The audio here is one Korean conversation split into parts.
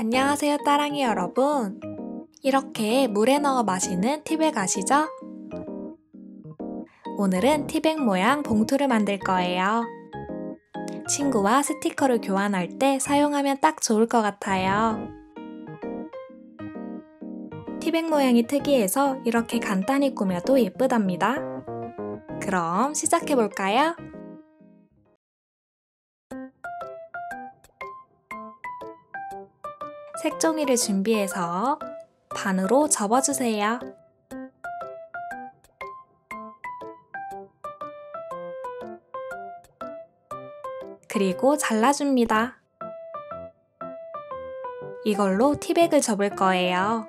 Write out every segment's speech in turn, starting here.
안녕하세요, 따랑이 여러분. 이렇게 물에 넣어 마시는 티백 아시죠? 오늘은 티백 모양 봉투를 만들 거예요. 친구와 스티커를 교환할 때 사용하면 딱 좋을 것 같아요. 티백 모양이 특이해서 이렇게 간단히 꾸며도 예쁘답니다. 그럼 시작해볼까요? 색종이를 준비해서 반으로 접어주세요. 그리고 잘라줍니다. 이걸로 티백을 접을 거예요.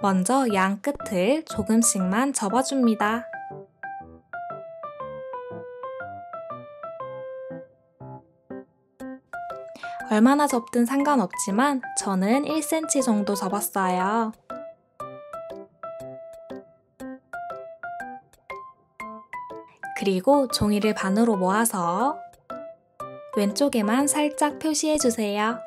먼저 양 끝을 조금씩만 접어줍니다. 얼마나 접든 상관없지만 저는 1cm 정도 접었어요. 그리고 종이를 반으로 모아서 왼쪽에만 살짝 표시해주세요.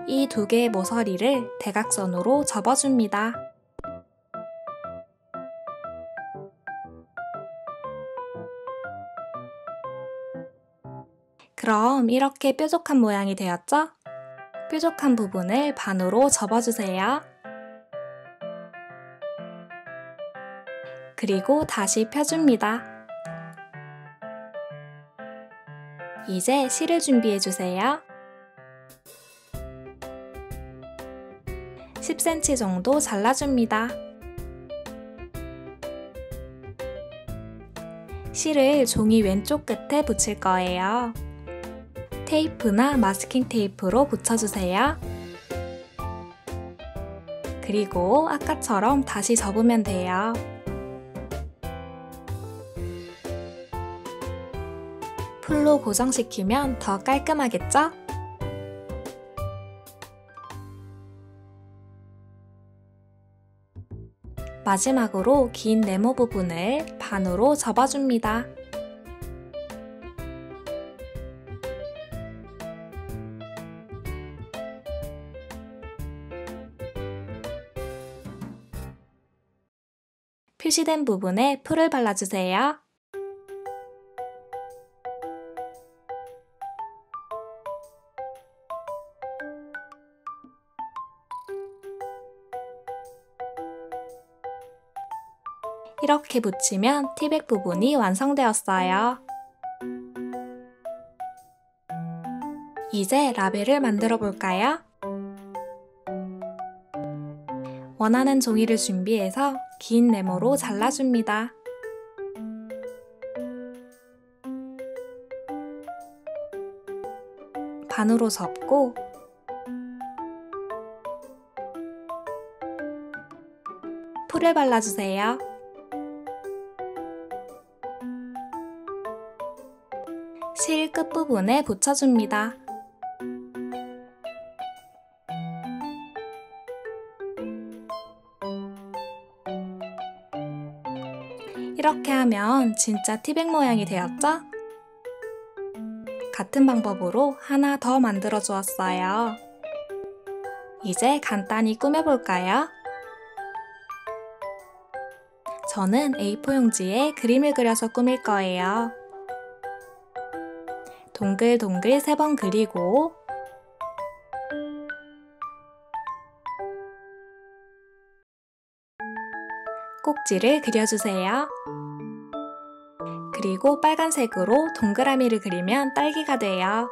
이 두 개의 모서리를 대각선으로 접어줍니다. 그럼 이렇게 뾰족한 모양이 되었죠? 뾰족한 부분을 반으로 접어주세요. 그리고 다시 펴줍니다. 이제 실을 준비해주세요. 10cm 정도 잘라줍니다. 실을 종이 왼쪽 끝에 붙일 거예요. 테이프나 마스킹 테이프로 붙여주세요. 그리고 아까처럼 다시 접으면 돼요. 풀로 고정시키면 더 깔끔하겠죠? 마지막으로 긴 네모 부분을 반으로 접어줍니다. 표시된 부분에 풀을 발라주세요. 이렇게 붙이면 티백 부분이 완성되었어요. 이제 라벨을 만들어 볼까요? 원하는 종이를 준비해서 긴 네모로 잘라줍니다. 반으로 접고 풀을 발라주세요. 실 끝부분에 붙여줍니다. 이렇게 하면 진짜 티백 모양이 되었죠? 같은 방법으로 하나 더 만들어 주었어요. 이제 간단히 꾸며볼까요? 저는 A4 용지에 그림을 그려서 꾸밀 거예요. 동글동글 3번 그리고 꼭지를 그려주세요. 그리고 빨간색으로 동그라미를 그리면 딸기가 돼요.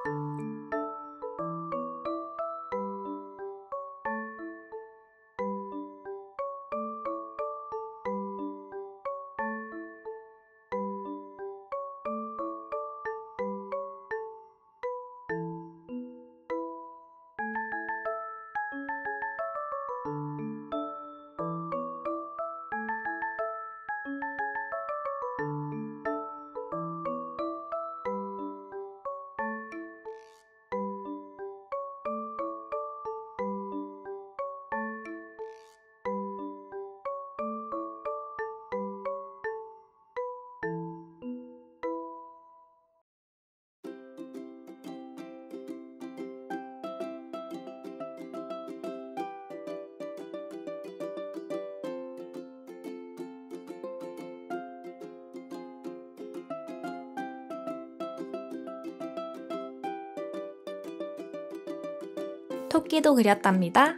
토끼도 그렸답니다.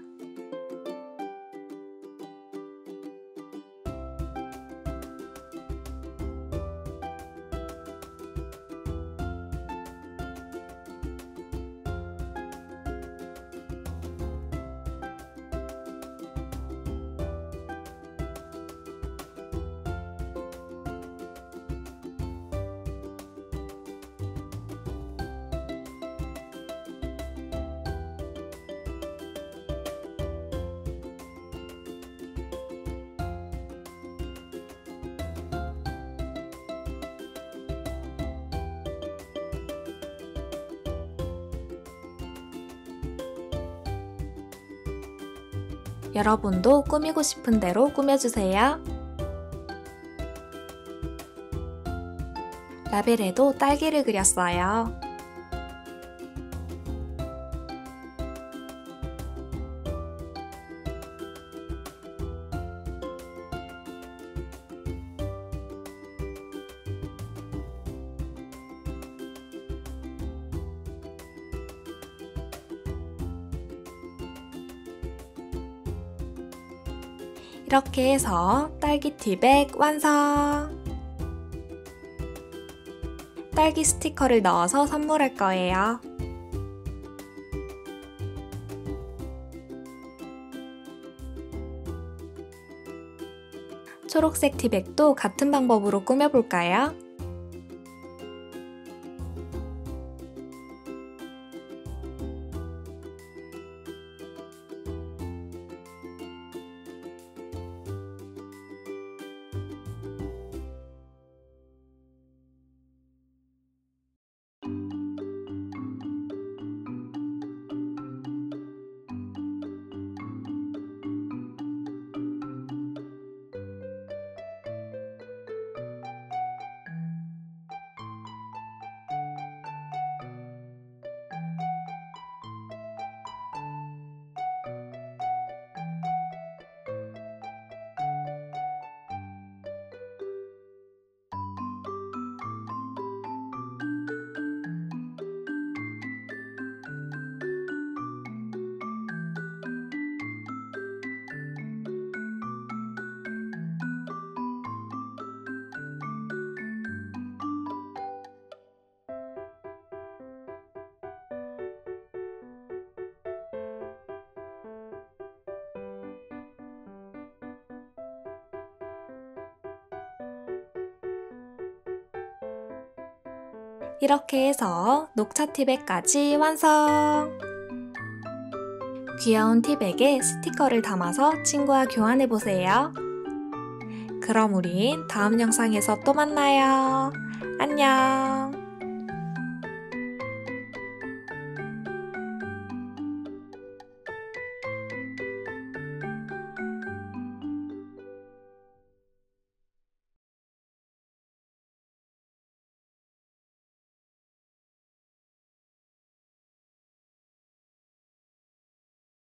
여러분도 꾸미고 싶은 대로 꾸며주세요. 라벨에도 딸기를 그렸어요. 이렇게 해서 딸기 티백 완성! 딸기 스티커를 넣어서 선물할 거예요. 초록색 티백도 같은 방법으로 꾸며볼까요? 이렇게 해서 녹차 티백까지 완성! 귀여운 티백에 스티커를 담아서 친구와 교환해보세요. 그럼 우린 다음 영상에서 또 만나요. 안녕!